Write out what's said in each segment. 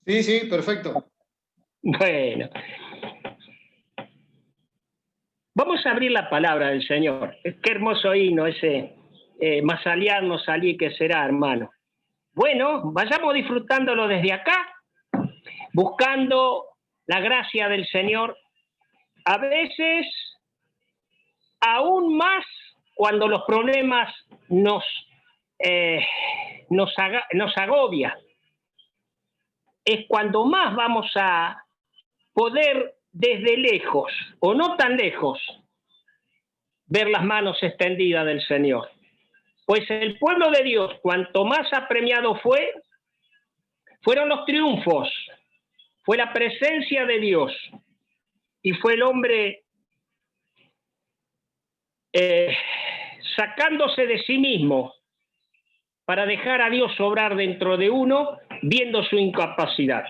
Sí, sí, perfecto. Bueno, vamos a abrir la palabra del Señor. Qué hermoso himno ese, más aliar no salí que será, hermano. Bueno, vayamos disfrutándolo desde acá, buscando la gracia del Señor. A veces, aún más cuando los problemas nos agobian, es cuando más vamos a poder desde lejos, o no tan lejos, ver las manos extendidas del Señor. Pues el pueblo de Dios, cuanto más apremiado fueron los triunfos, fue la presencia de Dios, y fue el hombre sacándose de sí mismo para dejar a Dios obrar dentro de uno, viendo su incapacidad.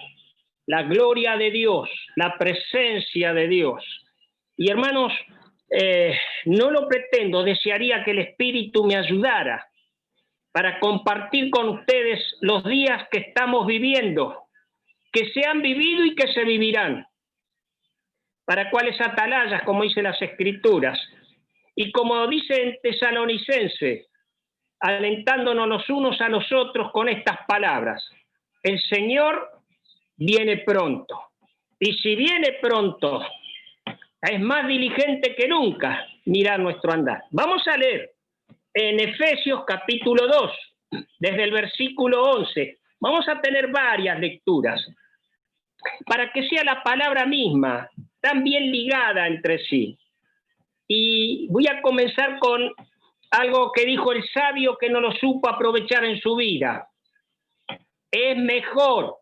La gloria de Dios, la presencia de Dios. Y hermanos, no lo pretendo, desearía que el Espíritu me ayudara para compartir con ustedes los días que estamos viviendo, que se han vivido y que se vivirán, para cuáles atalayas, como dice las Escrituras, y como dice en Tesalonicense, alentándonos los unos a los otros con estas palabras: el Señor viene pronto, y si viene pronto, es más diligente que nunca mirar nuestro andar. Vamos a leer en Efesios capítulo 2, desde el versículo 11. Vamos a tener varias lecturas, para que sea la palabra misma tan bien ligada entre sí. Y voy a comenzar con algo que dijo el sabio que no lo supo aprovechar en su vida. Es mejor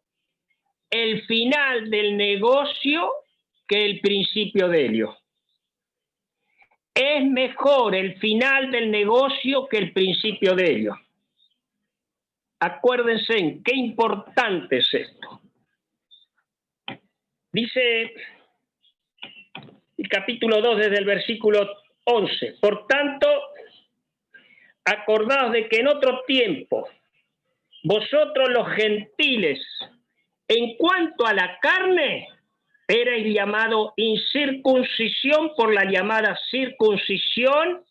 el final del negocio que el principio de ello. Es mejor el final del negocio que el principio de ello. Acuérdense qué importante es esto. Dice el capítulo 2 desde el versículo 11. Por tanto, acordaos de que en otro tiempo vosotros los gentiles, en cuanto a la carne, erais llamado incircuncisión por la llamada circuncisión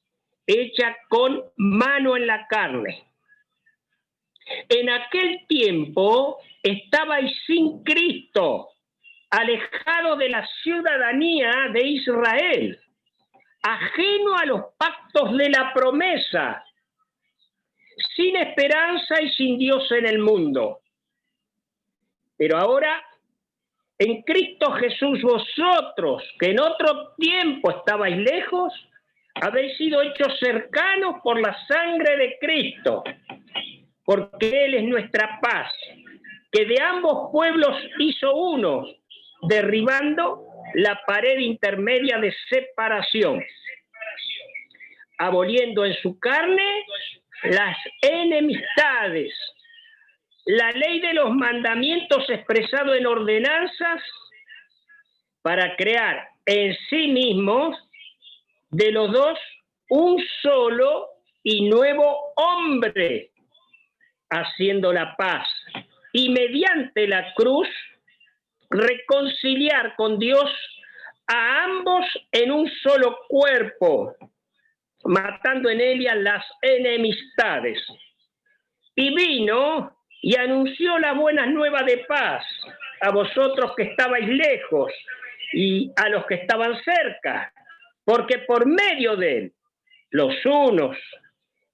hecha con mano en la carne. En aquel tiempo estabais sin Cristo, alejados de la ciudadanía de Israel, ajeno a los pactos de la promesa, sin esperanza y sin Dios en el mundo. Pero ahora, en Cristo Jesús, vosotros, que en otro tiempo estabais lejos, habéis sido hechos cercanos por la sangre de Cristo, porque Él es nuestra paz, que de ambos pueblos hizo uno, derribando la pared intermedia de separación, aboliendo en su carne las enemistades, la ley de los mandamientos expresado en ordenanzas, para crear en sí mismos de los dos un solo y nuevo hombre, haciendo la paz, y mediante la cruz reconciliar con Dios a ambos en un solo cuerpo, matando en ella las enemistades. Y vino y anunció la buena nueva de paz a vosotros que estabais lejos y a los que estaban cerca, porque por medio de él, los unos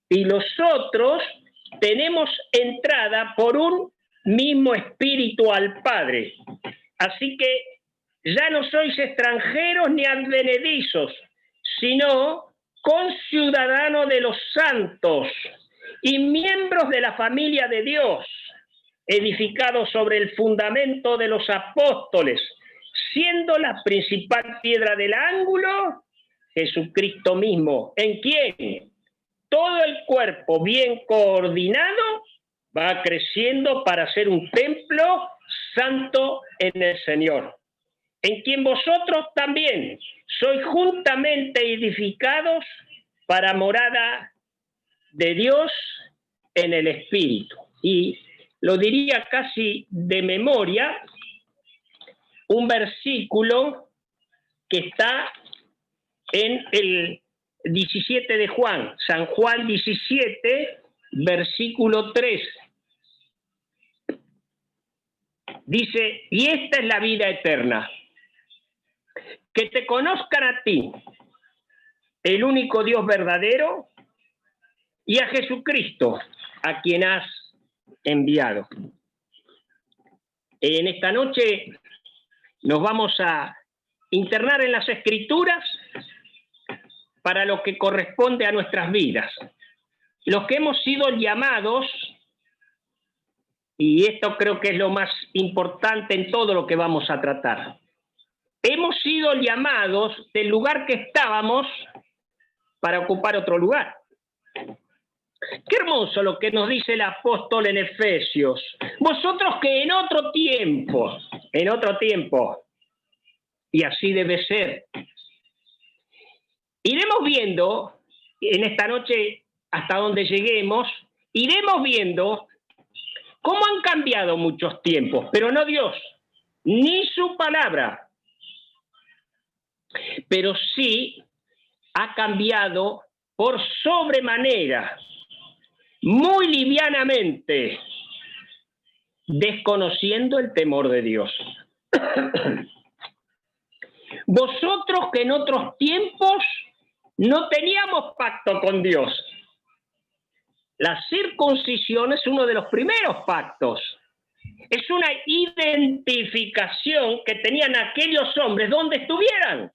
y los otros, tenemos entrada por un mismo espíritu al Padre. Así que ya no sois extranjeros ni advenedizos, sino conciudadanos de los santos y miembros de la familia de Dios, edificados sobre el fundamento de los apóstoles, siendo la principal piedra del ángulo Jesucristo mismo, en quien todo el cuerpo bien coordinado va creciendo para ser un templo santo en el Señor, en quien vosotros también sois juntamente edificados para morada de Dios en el Espíritu. Y lo diría casi de memoria, un versículo que está en el 17 de Juan, San Juan 17, versículo 3. Dice, y esta es la vida eterna, que te conozcan a ti, el único Dios verdadero, y a Jesucristo, a quien has enviado. En esta noche nos vamos a internar en las Escrituras para lo que corresponde a nuestras vidas. Los que hemos sido llamados, y esto creo que es lo más importante en todo lo que vamos a tratar, hemos sido llamados del lugar que estábamos para ocupar otro lugar. Qué hermoso lo que nos dice el apóstol en Efesios. Vosotros que en otro tiempo, y así debe ser. Iremos viendo, en esta noche, hasta donde lleguemos, iremos viendo cómo han cambiado muchos tiempos, pero no Dios, ni su palabra. Pero sí ha cambiado por sobremanera, muy livianamente, desconociendo el temor de Dios. Vosotros que en otros tiempos no teníamos pacto con Dios. La circuncisión es uno de los primeros pactos. Es una identificación que tenían aquellos hombres donde estuvieran,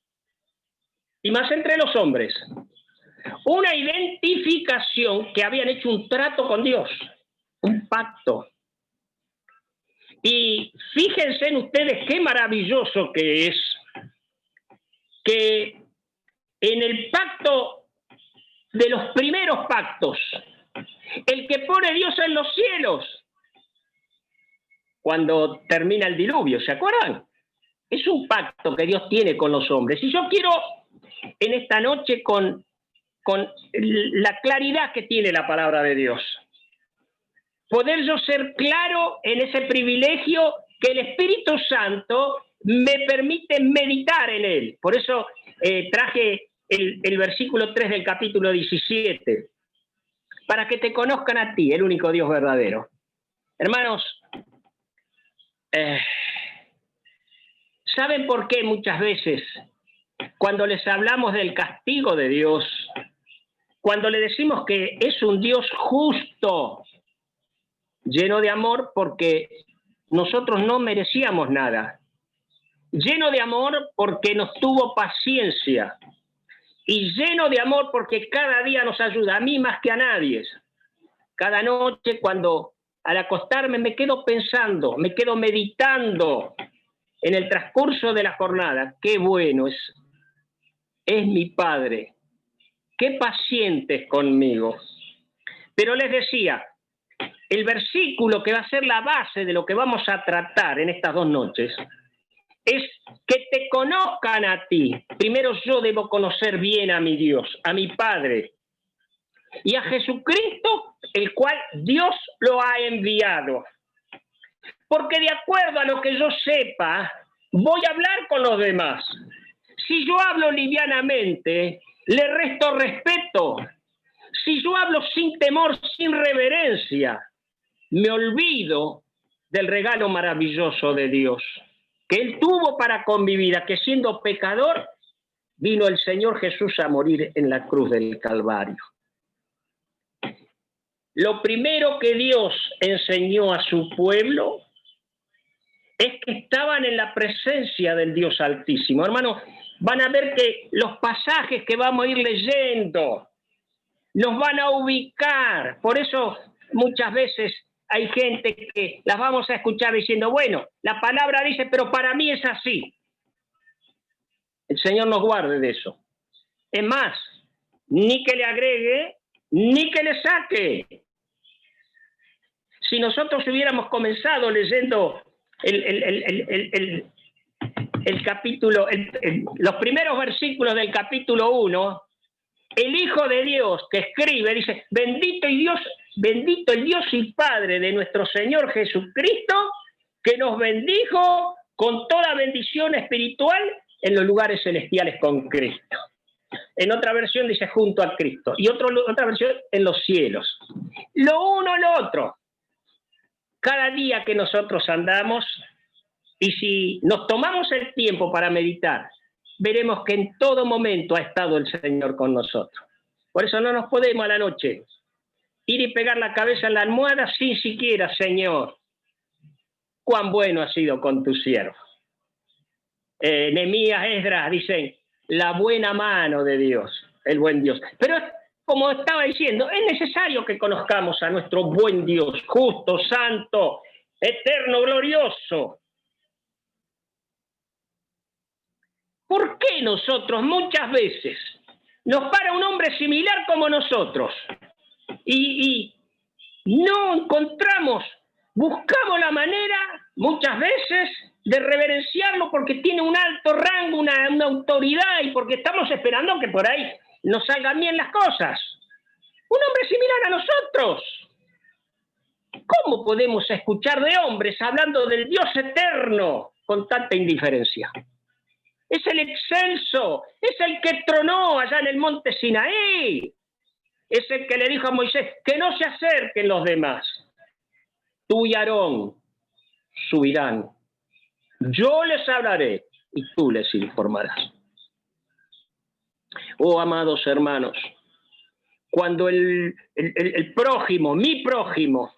y más entre los hombres. Una identificación que habían hecho un trato con Dios, un pacto. Y fíjense en ustedes qué maravilloso que es que en el pacto de los primeros pactos, el que pone Dios en los cielos, cuando termina el diluvio, ¿se acuerdan? Es un pacto que Dios tiene con los hombres. Y yo quiero en esta noche con la claridad que tiene la palabra de Dios, poder yo ser claro en ese privilegio que el Espíritu Santo me permite meditar en él. Por eso traje el versículo 3 del capítulo 17, para que te conozcan a ti, el único Dios verdadero. Hermanos, ¿saben por qué muchas veces cuando les hablamos del castigo de Dios, cuando le decimos que es un Dios justo, lleno de amor porque nosotros no merecíamos nada, lleno de amor porque nos tuvo paciencia, y lleno de amor porque cada día nos ayuda, a mí más que a nadie? Cada noche cuando al acostarme me quedo pensando, me quedo meditando en el transcurso de la jornada. Qué bueno es mi Padre, qué paciente es conmigo. Pero les decía, el versículo que va a ser la base de lo que vamos a tratar en estas dos noches es que te conozcan a ti. Primero yo debo conocer bien a mi Dios, a mi Padre, y a Jesucristo, el cual Dios lo ha enviado. Porque de acuerdo a lo que yo sepa, voy a hablar con los demás. Si yo hablo livianamente, le resto respeto. Si yo hablo sin temor, sin reverencia, me olvido del regalo maravilloso de Dios que Él tuvo para convivir, a que siendo pecador, vino el Señor Jesús a morir en la cruz del Calvario. Lo primero que Dios enseñó a su pueblo es que estaban en la presencia del Dios Altísimo. Hermanos, van a ver que los pasajes que vamos a ir leyendo nos van a ubicar. Por eso muchas veces hay gente que las vamos a escuchar diciendo, bueno, la palabra dice, pero para mí es así. El Señor nos guarde de eso. Es más, ni que le agregue, ni que le saque. Si nosotros hubiéramos comenzado leyendo el capítulo, los primeros versículos del capítulo 1, el Hijo de Dios que escribe, dice, bendito el Dios y Padre de nuestro Señor Jesucristo, que nos bendijo con toda bendición espiritual en los lugares celestiales con Cristo. En otra versión dice junto a Cristo, y otra versión en los cielos. Lo uno, lo otro. Cada día que nosotros andamos, y si nos tomamos el tiempo para meditar, veremos que en todo momento ha estado el Señor con nosotros. Por eso no nos podemos a la noche ir y pegar la cabeza en la almohada sin siquiera, Señor, cuán bueno has sido con tu siervo. Nehemías, Esdras dicen, la buena mano de Dios, el buen Dios. Pero como estaba diciendo, es necesario que conozcamos a nuestro buen Dios, justo, santo, eterno, glorioso. ¿Por qué nosotros muchas veces nos para un hombre similar como nosotros y no encontramos, buscamos la manera muchas veces de reverenciarlo porque tiene un alto rango, una autoridad y porque estamos esperando que por ahí nos salgan bien las cosas? Un hombre similar a nosotros. ¿Cómo podemos escuchar de hombres hablando del Dios eterno con tanta indiferencia? Es el excelso, es el que tronó allá en el monte Sinaí. Es el que le dijo a Moisés que no se acerquen los demás. Tú y Aarón subirán. Yo les hablaré y tú les informarás. Oh, amados hermanos, cuando el prójimo, mi prójimo,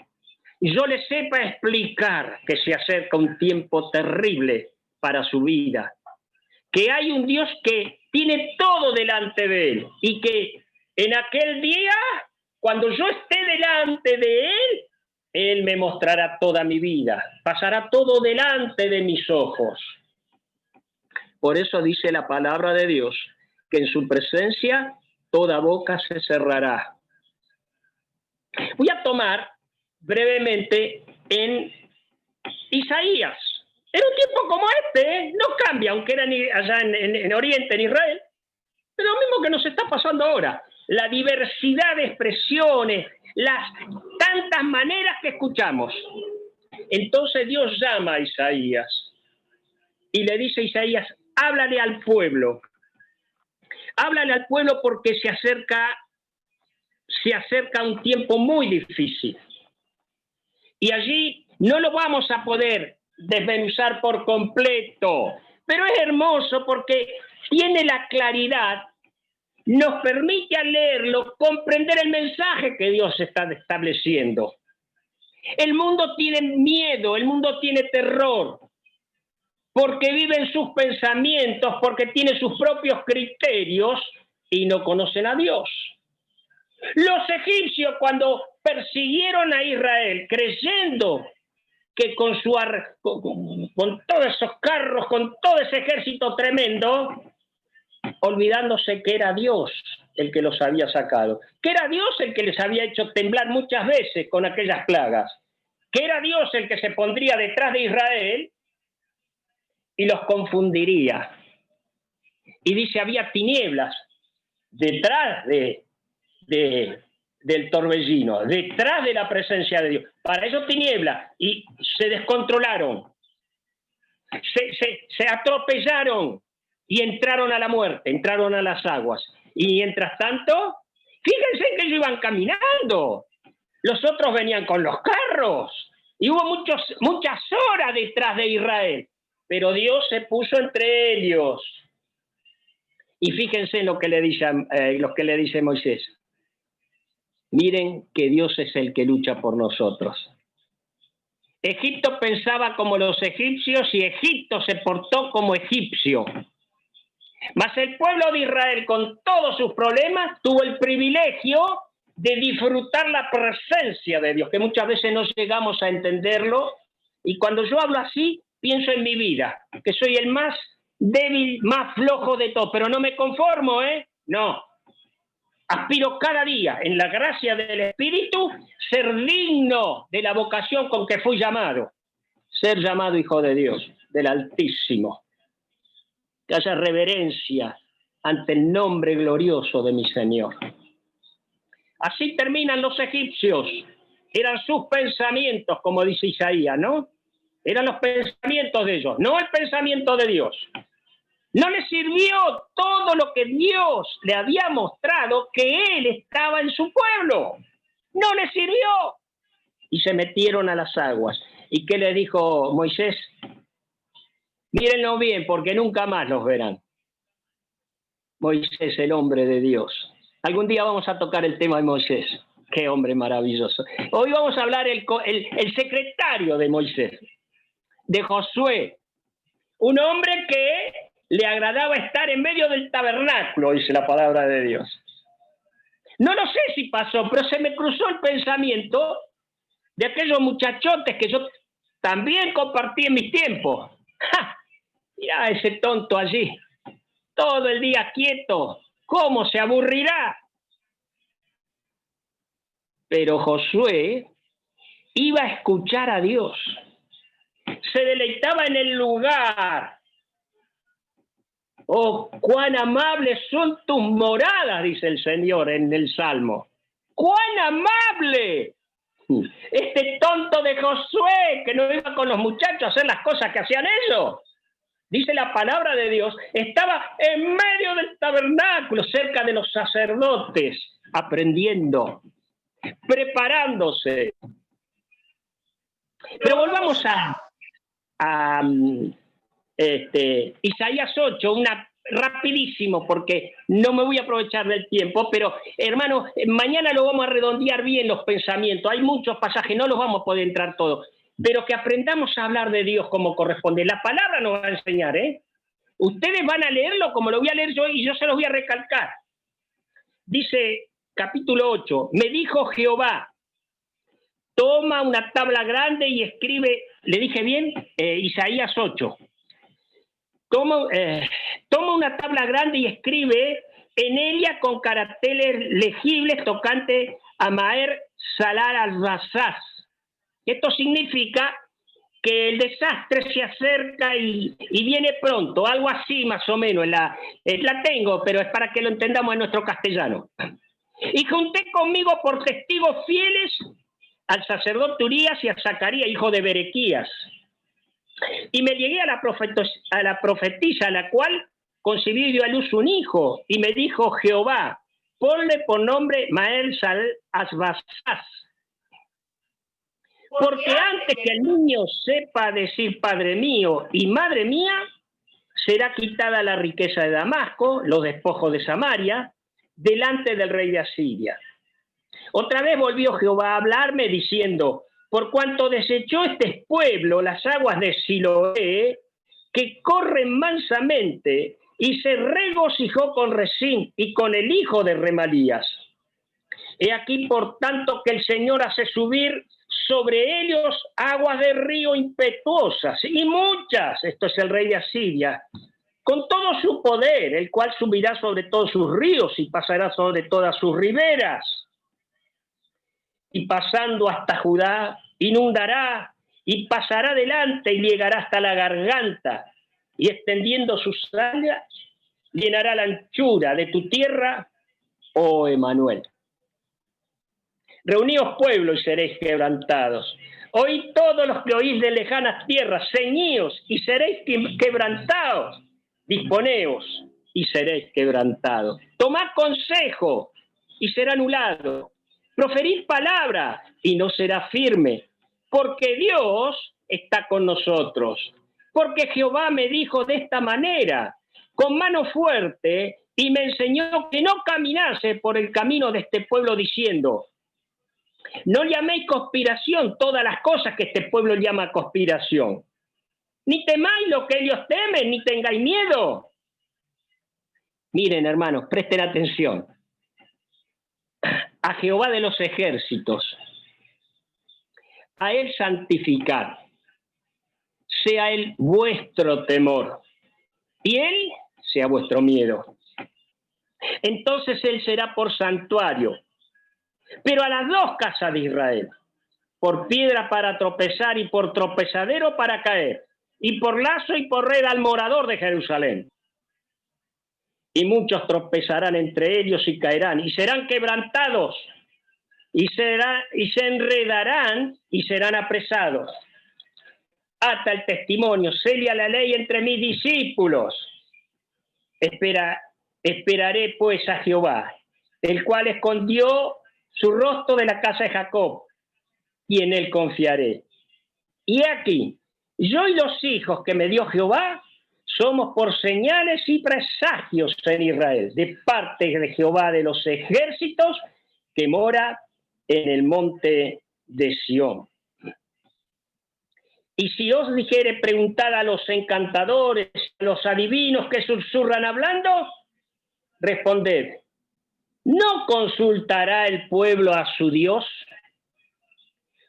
yo le sepa explicar que se acerca un tiempo terrible para su vida, que hay un Dios que tiene todo delante de él y que en aquel día, cuando yo esté delante de él me mostrará toda mi vida, pasará todo delante de mis ojos. Por eso dice la palabra de Dios, que en su presencia toda boca se cerrará. Voy a tomar brevemente en Isaías. En un tiempo como este, no cambia, aunque era allá en Oriente, en Israel, pero lo mismo que nos está pasando ahora. La diversidad de expresiones, las tantas maneras que escuchamos. Entonces Dios llama a Isaías y le dice a Isaías, háblale al pueblo. Háblale al pueblo porque se acerca un tiempo muy difícil. Y allí no lo vamos a poder desmenuzar por completo, pero es hermoso porque tiene la claridad, nos permite al leerlo comprender el mensaje que Dios está estableciendo. El mundo tiene miedo, el mundo tiene terror, porque vive en sus pensamientos, porque tiene sus propios criterios y no conocen a Dios. Los egipcios, cuando persiguieron a Israel, creyendo que con todos esos carros, con todo ese ejército tremendo, olvidándose que era Dios el que los había sacado, que era Dios el que les había hecho temblar muchas veces con aquellas plagas, que era Dios el que se pondría detrás de Israel y los confundiría. Y dice, había tinieblas detrás del torbellino, detrás de la presencia de Dios. Para eso tinieblas, y se descontrolaron, se atropellaron y entraron a la muerte, entraron a las aguas. Y mientras tanto, fíjense que ellos iban caminando, los otros venían con los carros, y hubo muchas horas detrás de Israel, pero Dios se puso entre ellos. Y fíjense lo que le dice Moisés. Miren que Dios es el que lucha por nosotros. Egipto pensaba como los egipcios y Egipto se portó como egipcio. Mas el pueblo de Israel, con todos sus problemas, tuvo el privilegio de disfrutar la presencia de Dios, que muchas veces no llegamos a entenderlo. Y cuando yo hablo así, pienso en mi vida, que soy el más débil, más flojo de todos, pero no me conformo, No. Aspiro cada día, en la gracia del Espíritu, ser digno de la vocación con que fui llamado. Ser llamado hijo de Dios, del Altísimo. Que haya reverencia ante el nombre glorioso de mi Señor. Así terminan los egipcios. Eran sus pensamientos, como dice Isaías, ¿no? Eran los pensamientos de ellos, no el pensamiento de Dios. No les sirvió todo lo que Dios le había mostrado que Él estaba en su pueblo. No les sirvió. Y se metieron a las aguas. ¿Y qué le dijo Moisés? Mírenlo bien, porque nunca más los verán. Moisés, el hombre de Dios. Algún día vamos a tocar el tema de Moisés. Qué hombre maravilloso. Hoy vamos a hablar el secretario de Moisés, de Josué. Un hombre que le agradaba estar en medio del tabernáculo, dice la palabra de Dios. No lo sé si pasó, pero se me cruzó el pensamiento de aquellos muchachotes que yo también compartí en mis tiempos. ¡Ja! Mirá ese tonto allí, todo el día quieto, ¿cómo se aburrirá? Pero Josué iba a escuchar a Dios, se deleitaba en el lugar. Oh, cuán amables son tus moradas, dice el Señor en el Salmo. ¡Cuán amable! Este tonto de Josué que no iba con los muchachos a hacer las cosas que hacían ellos. Dice la palabra de Dios, estaba en medio del tabernáculo, cerca de los sacerdotes, aprendiendo, preparándose. Pero volvamos a Isaías 8, rapidísimo, porque no me voy a aprovechar del tiempo, pero hermano, mañana lo vamos a redondear bien los pensamientos. Hay muchos pasajes, no los vamos a poder entrar todos, pero que aprendamos a hablar de Dios como corresponde. La palabra nos va a enseñar, ¿eh? Ustedes van a leerlo como lo voy a leer yo y yo se los voy a recalcar. Dice capítulo 8, me dijo Jehová, toma una tabla grande y escribe, ¿le dije bien? Isaías 8. Toma una tabla grande y escribe en ella con caracteres legibles tocante a Maher Salar al-Rasaz. Esto significa que el desastre se acerca y viene pronto, algo así más o menos. La tengo, pero es para que lo entendamos en nuestro castellano. Y junté conmigo por testigos fieles al sacerdote Urías y a Zacarías, hijo de Berequías. Y me llegué a la profetisa, a la cual concebí y dio a luz un hijo. Y me dijo Jehová, ponle por nombre Maher Sal-Asbazaz. Porque antes que el niño sepa decir Padre mío y Madre mía, será quitada la riqueza de Damasco, los despojos de Samaria, delante del rey de Asiria. Otra vez volvió Jehová a hablarme diciendo, por cuanto desechó este pueblo las aguas de Siloé, que corren mansamente, y se regocijó con Resín y con el hijo de Remalías. He aquí, por tanto, que el Señor hace subir sobre ellos aguas de río impetuosas, y muchas, esto es el rey de Asiria, con todo su poder, el cual subirá sobre todos sus ríos y pasará sobre todas sus riberas. Y pasando hasta Judá, inundará y pasará delante y llegará hasta la garganta, y extendiendo sus alas, llenará la anchura de tu tierra, oh Emanuel. Reuníos pueblos y seréis quebrantados. Oíd todos los que oís de lejanas tierras, ceñíos y seréis quebrantados. Disponeos y seréis quebrantados. Tomad consejo y será anulado. Proferid palabra y no será firme, porque Dios está con nosotros. Porque Jehová me dijo de esta manera, con mano fuerte, y me enseñó que no caminase por el camino de este pueblo diciendo, no llaméis conspiración todas las cosas que este pueblo llama conspiración. Ni temáis lo que ellos temen, ni tengáis miedo. Miren, hermanos, presten atención. A Jehová de los ejércitos, a Él santificad, sea Él vuestro temor, y Él sea vuestro miedo. Entonces Él será por santuario, pero a las dos casas de Israel, por piedra para tropezar y por tropezadero para caer, y por lazo y por red al morador de Jerusalén. y muchos tropezarán entre ellos y caerán, y serán quebrantados, y se enredarán y serán apresados. Ata el testimonio, selia la ley entre mis discípulos. Esperaré pues a Jehová, el cual escondió su rostro de la casa de Jacob, y en él confiaré. Y aquí, yo y los hijos que me dio Jehová, somos por señales y presagios en Israel, de parte de Jehová de los ejércitos, que mora en el monte de Sión. Y si os dijere, preguntad a los encantadores, a los adivinos que susurran hablando, responded, ¿no consultará el pueblo a su Dios?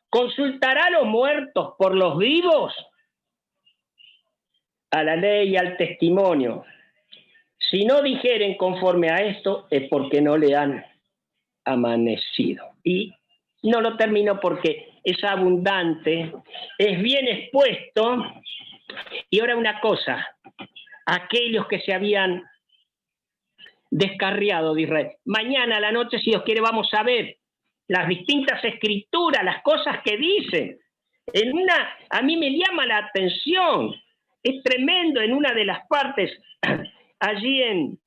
¿Consultará a los muertos por los vivos? A la ley y al testimonio. Si no dijeren conforme a esto, es porque no le han amanecido. Y no lo termino porque es abundante, es bien expuesto. Y ahora una cosa, aquellos que se habían descarriado de Israel. Mañana a la noche, si Dios quiere, vamos a ver las distintas escrituras, las cosas que dicen. A mí me llama la atención, es tremendo en una de las partes, allí en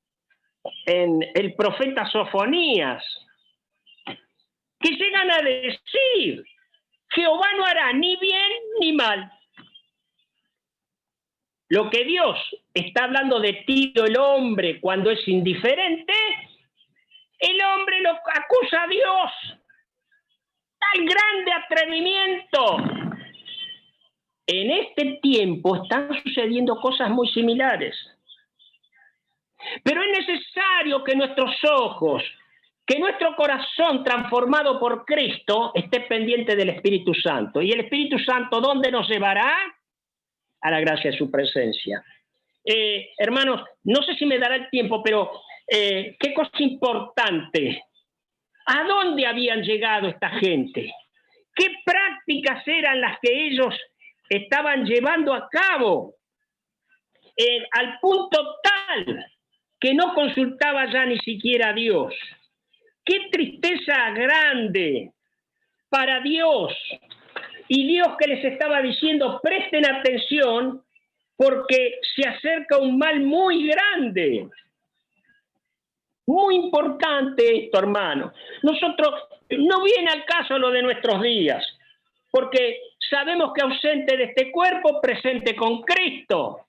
el profeta Sofonías, que llegan a decir, Jehová no hará ni bien ni mal. Lo que Dios está hablando de ti, el hombre, cuando es indiferente, el hombre lo acusa a Dios. Tal grande atrevimiento. En este tiempo están sucediendo cosas muy similares. Pero es necesario que nuestros ojos, que nuestro corazón transformado por Cristo esté pendiente del Espíritu Santo. ¿Y el Espíritu Santo dónde nos llevará? A la gracia de su presencia. Hermanos, no sé si me dará el tiempo, pero qué cosa importante. ¿A dónde habían llegado esta gente? ¿Qué prácticas eran las que ellos estaban llevando a cabo? Al punto tal que no consultaba ya ni siquiera a Dios. ¡Qué tristeza grande para Dios! Y Dios que les estaba diciendo, presten atención, porque se acerca un mal muy grande. Muy importante esto, hermano. Nosotros, no viene al caso lo de nuestros días, porque sabemos que ausente de este cuerpo, presente con Cristo.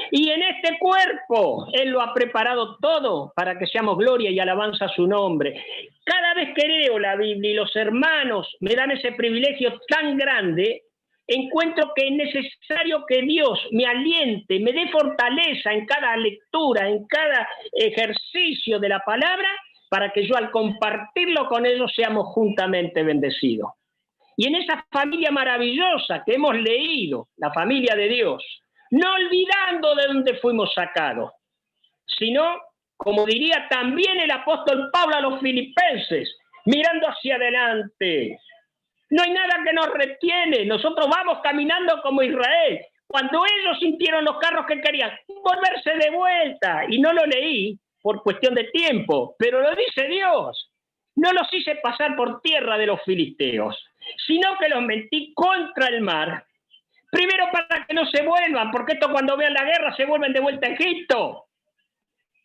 Y en este cuerpo Él lo ha preparado todo para que seamos gloria y alabanza a su nombre. Cada vez que leo la Biblia y los hermanos me dan ese privilegio tan grande, encuentro que es necesario que Dios me aliente, me dé fortaleza en cada lectura, en cada ejercicio de la palabra, para que yo al compartirlo con ellos seamos juntamente bendecidos. Y en esa familia maravillosa que hemos leído, la familia de Dios, no olvidando de dónde fuimos sacados, sino, como diría también el apóstol Pablo a los filipenses, mirando hacia adelante. No hay nada que nos retiene, nosotros vamos caminando como Israel. Cuando ellos sintieron los carros que querían volverse de vuelta, y no lo leí por cuestión de tiempo, pero lo dice Dios, no los hice pasar por tierra de los filisteos, sino que los metí contra el mar. Primero para que no se vuelvan, porque esto cuando vean la guerra se vuelven de vuelta a Egipto.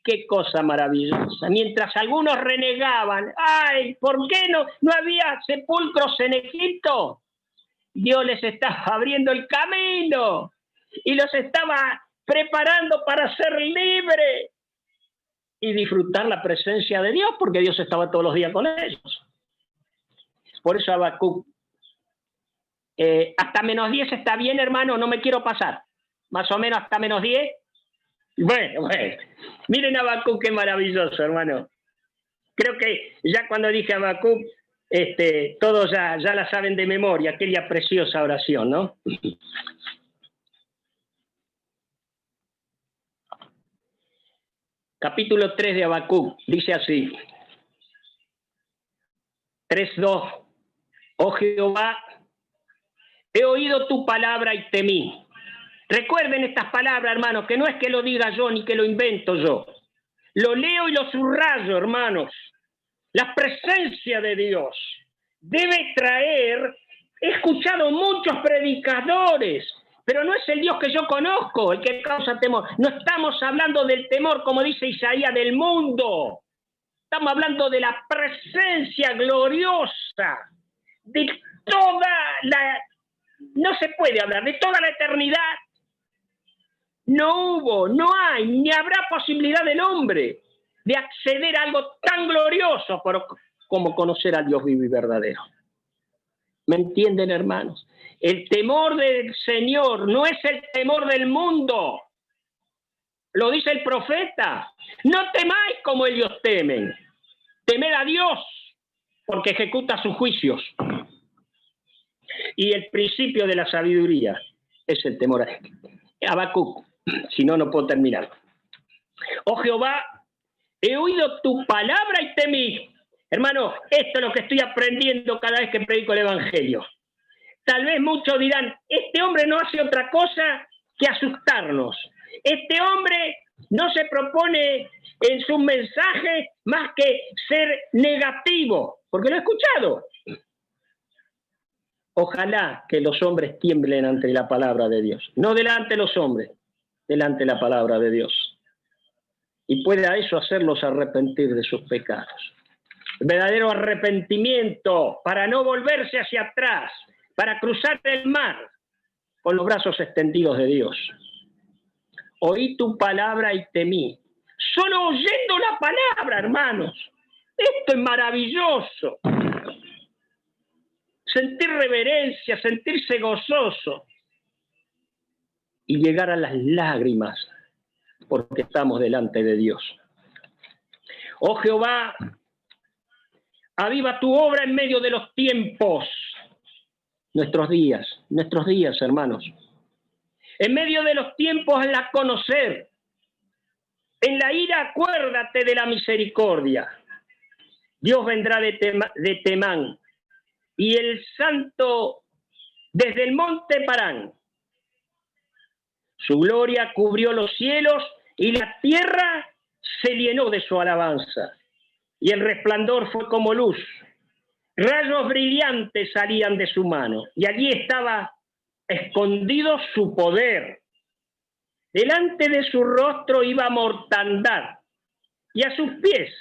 Qué cosa maravillosa. Mientras algunos renegaban, ¡ay! ¿Por qué no había sepulcros en Egipto? Dios les estaba abriendo el camino y los estaba preparando para ser libres y disfrutar la presencia de Dios, porque Dios estaba todos los días con ellos. Por eso Habacuc, hasta -10 está bien, hermano, no me quiero pasar. Más o menos hasta -10. Bueno. Miren Habacuc, qué maravilloso, hermano. Creo que ya cuando dije Habacuc, todos ya la saben de memoria, aquella preciosa oración, ¿no? Capítulo 3 de Habacuc, dice así. 3:2. Oh Jehová, he oído tu palabra y temí. Recuerden estas palabras, hermanos, que no es que lo diga yo ni que lo invento yo. Lo leo y lo subrayo, hermanos. La presencia de Dios debe traer, he escuchado muchos predicadores, pero no es el Dios que yo conozco el que causa temor. No estamos hablando del temor, como dice Isaías, del mundo. Estamos hablando de la presencia gloriosa, de toda la... No se puede hablar, de toda la eternidad. No hubo, no hay, ni habrá posibilidad del hombre de acceder a algo tan glorioso como conocer al Dios vivo y verdadero. ¿Me entienden, hermanos? El temor del Señor no es el temor del mundo. Lo dice el profeta. No temáis como ellos temen. Temed a Dios, porque ejecuta sus juicios. Y el principio de la sabiduría es el temor a Él. Habacuc, si no, no puedo terminar. Oh Jehová, he oído tu palabra y temí. Hermano, esto es lo que estoy aprendiendo cada vez que predico el Evangelio. Tal vez muchos dirán, este hombre no hace otra cosa que asustarnos. Este hombre no se propone en sus mensajes más que ser negativo, porque lo he escuchado. Ojalá que los hombres tiemblen ante la palabra de Dios. No delante de los hombres, delante de la palabra de Dios. Y pueda eso hacerlos arrepentir de sus pecados. El verdadero arrepentimiento para no volverse hacia atrás, para cruzar el mar con los brazos extendidos de Dios. Oí tu palabra y temí. Solo oyendo la palabra, hermanos. Esto es maravilloso. Sentir reverencia, sentirse gozoso y llegar a las lágrimas porque estamos delante de Dios. Oh Jehová, aviva tu obra en medio de los tiempos. Nuestros días, hermanos. En medio de los tiempos, hazla conocer. En la ira, acuérdate de la misericordia. Dios vendrá de Temán, y el santo desde el monte Parán. Su gloria cubrió los cielos, y la tierra se llenó de su alabanza. Y el resplandor fue como luz. Rayos brillantes salían de su mano, y allí estaba escondido su poder. Delante de su rostro iba mortandad, y a sus pies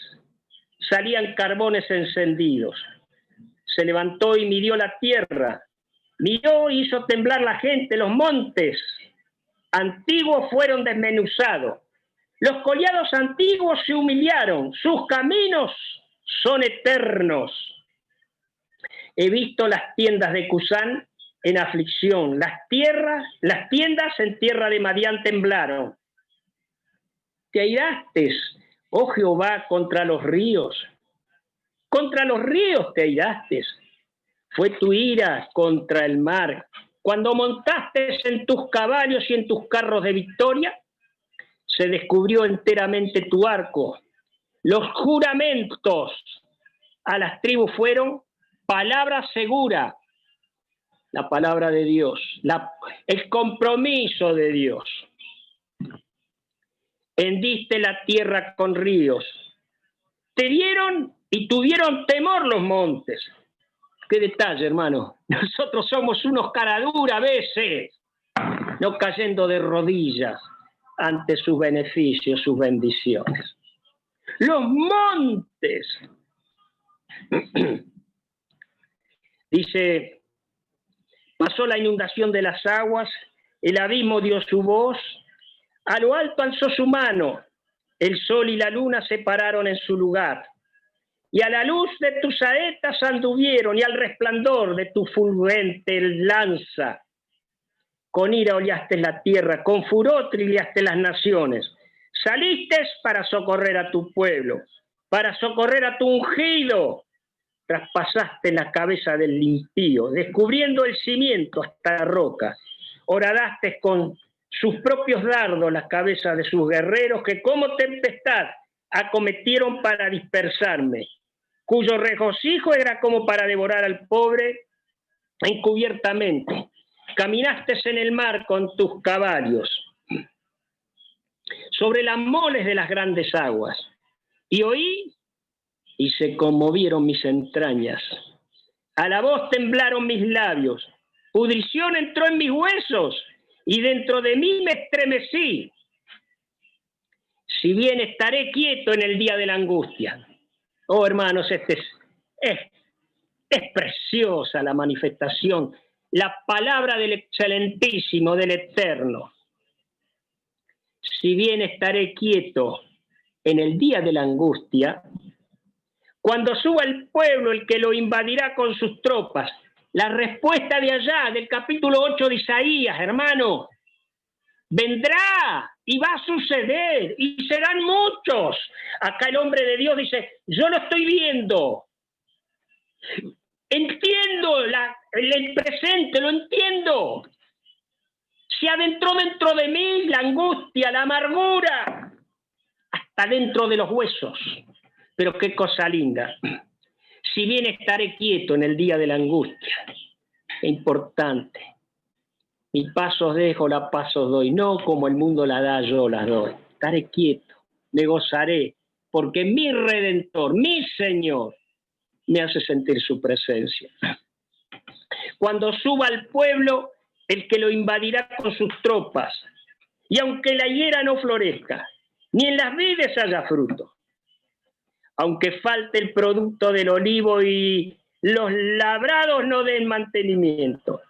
salían carbones encendidos. Se levantó y midió la tierra, miró y hizo temblar la gente, los montes antiguos fueron desmenuzados, los collados antiguos se humillaron, sus caminos son eternos. He visto las tiendas de Cusán en aflicción, las tiendas en tierra de Madián temblaron. Te airaste, oh Jehová, contra los ríos te airaste. Fue tu ira contra el mar. Cuando montaste en tus caballos y en tus carros de victoria, se descubrió enteramente tu arco. Los juramentos a las tribus fueron palabra segura, la palabra de Dios, el compromiso de Dios. Hendiste la tierra con ríos. Te dieron y tuvieron temor los montes. Qué detalle, hermano. Nosotros somos unos caraduras a veces, no cayendo de rodillas ante sus beneficios, sus bendiciones. Los montes. Dice, pasó la inundación de las aguas, el abismo dio su voz, a lo alto alzó su mano, el sol y la luna se pararon en su lugar, y a la luz de tus saetas anduvieron, y al resplandor de tu fulgente lanza. Con ira hollaste la tierra, con furor trillaste las naciones. Saliste para socorrer a tu pueblo, para socorrer a tu ungido. Traspasaste la cabeza del impío, descubriendo el cimiento hasta la roca. Horadaste con sus propios dardos la cabeza de sus guerreros, que como tempestad acometieron para dispersarme, cuyo regocijo era como para devorar al pobre encubiertamente. Caminaste en el mar con tus caballos. sobre las moles de las grandes aguas. Y oí, y se conmovieron mis entrañas. A la voz temblaron mis labios. Pudrición entró en mis huesos, y dentro de mí me estremecí. Si bien estaré quieto en el día de la angustia. Oh, hermanos, es preciosa la manifestación, la palabra del excelentísimo, del eterno. Si bien estaré quieto en el día de la angustia, cuando suba el pueblo, el que lo invadirá con sus tropas. La respuesta de allá, del capítulo 8 de Isaías, hermano. Vendrá y va a suceder y serán muchos. Acá el hombre de Dios dice, yo lo estoy viendo. Entiendo el presente, lo entiendo. Se adentró dentro de mí la angustia, la amargura, hasta dentro de los huesos. Pero qué cosa linda. Si bien estaré quieto en el día de la angustia, es importante. Mis pasos dejo, la pasos doy. No como el mundo la da, yo la doy. Estaré quieto, me gozaré, porque mi Redentor, mi Señor, me hace sentir su presencia. Cuando suba al pueblo, el que lo invadirá con sus tropas, y aunque la higuera no florezca, ni en las vides haya fruto, aunque falte el producto del olivo y los labrados no den mantenimiento,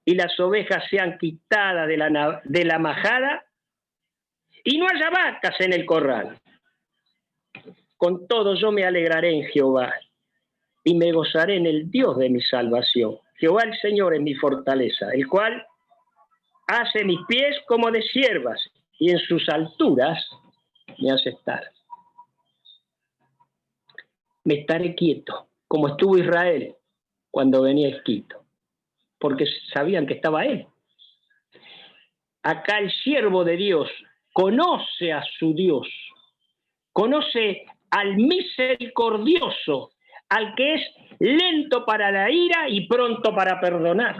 y las ovejas sean quitadas de la majada, y no haya vacas en el corral. Con todo yo me alegraré en Jehová, y me gozaré en el Dios de mi salvación. Jehová el Señor es mi fortaleza, el cual hace mis pies como de ciervas, y en sus alturas me hace estar. Me estaré quieto, como estuvo Israel cuando venía Egipto, porque sabían que estaba él. Acá el siervo de Dios conoce a su Dios, conoce al misericordioso, al que es lento para la ira y pronto para perdonar.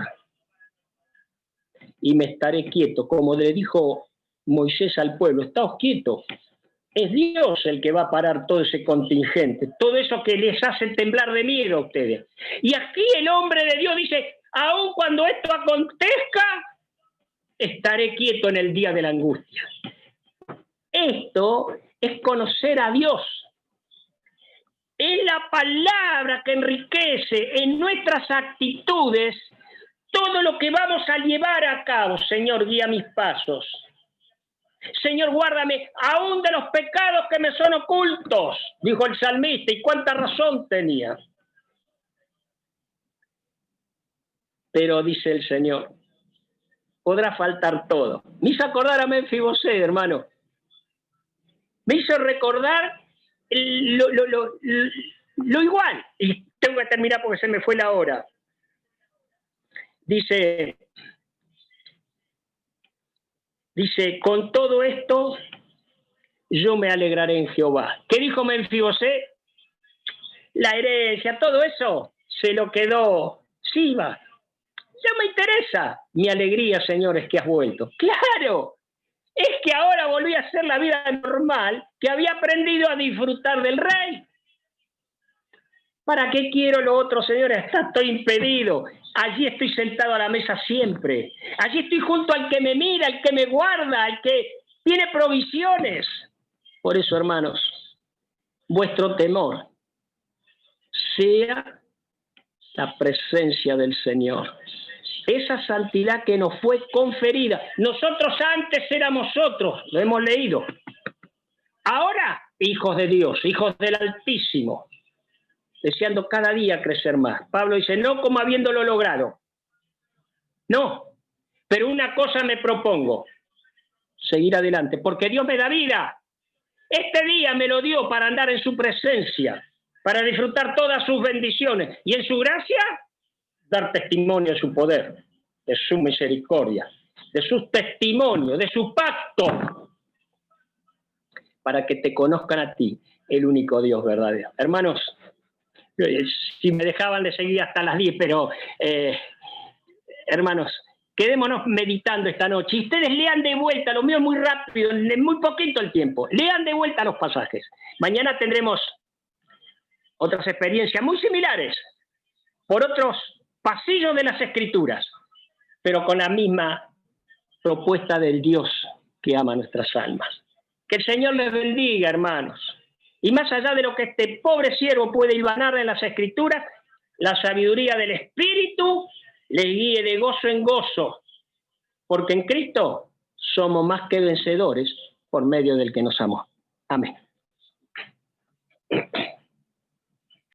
Y me estaré quieto, como le dijo Moisés al pueblo, estáos quietos. Es Dios el que va a parar todo ese contingente, todo eso que les hace temblar de miedo a ustedes. Y aquí el hombre de Dios dice, aun cuando esto acontezca, estaré quieto en el día de la angustia. Esto es conocer a Dios. Es la palabra que enriquece en nuestras actitudes todo lo que vamos a llevar a cabo. Señor, guía mis pasos. Señor, guárdame aún de los pecados que me son ocultos, dijo el salmista, y cuánta razón tenía. Pero dice el Señor, podrá faltar todo. Me hizo acordar a Menfibosé, hermano. Me hizo recordar lo igual. Y tengo que terminar porque se me fue la hora. Dice, con todo esto yo me alegraré en Jehová. ¿Qué dijo Menfibosé? La herencia, todo eso se lo quedó Siba. Ya me interesa. Mi alegría, Señor, es que has vuelto. ¡Claro! Es que ahora volví a hacer la vida normal, que había aprendido a disfrutar del rey. ¿Para qué quiero lo otro, Señor? Estoy impedido. Allí estoy sentado a la mesa siempre. Allí estoy junto al que me mira, al que me guarda, al que tiene provisiones. Por eso, hermanos, vuestro temor sea la presencia del Señor. Esa santidad que nos fue conferida. Nosotros antes éramos otros, lo hemos leído. Ahora, hijos de Dios, hijos del Altísimo, deseando cada día crecer más. Pablo dice, no como habiéndolo logrado. No, pero una cosa me propongo, seguir adelante, porque Dios me da vida. Este día me lo dio para andar en su presencia, para disfrutar todas sus bendiciones y en su gracia dar testimonio de su poder, de su misericordia, de sus testimonios, de su pacto, para que te conozcan a ti, el único Dios verdadero. Hermanos, si me dejaban de seguir hasta las 10, pero hermanos, quedémonos meditando esta noche. Y ustedes lean de vuelta, lo mío es muy rápido, en muy poquito el tiempo. Lean de vuelta los pasajes. Mañana tendremos otras experiencias muy similares, por otros pasillos de las Escrituras, pero con la misma propuesta del Dios que ama nuestras almas. Que el Señor les bendiga, hermanos. Y más allá de lo que este pobre siervo puede hilvanar en las Escrituras, la sabiduría del Espíritu les guíe de gozo en gozo, porque en Cristo somos más que vencedores por medio del que nos amó. Amén.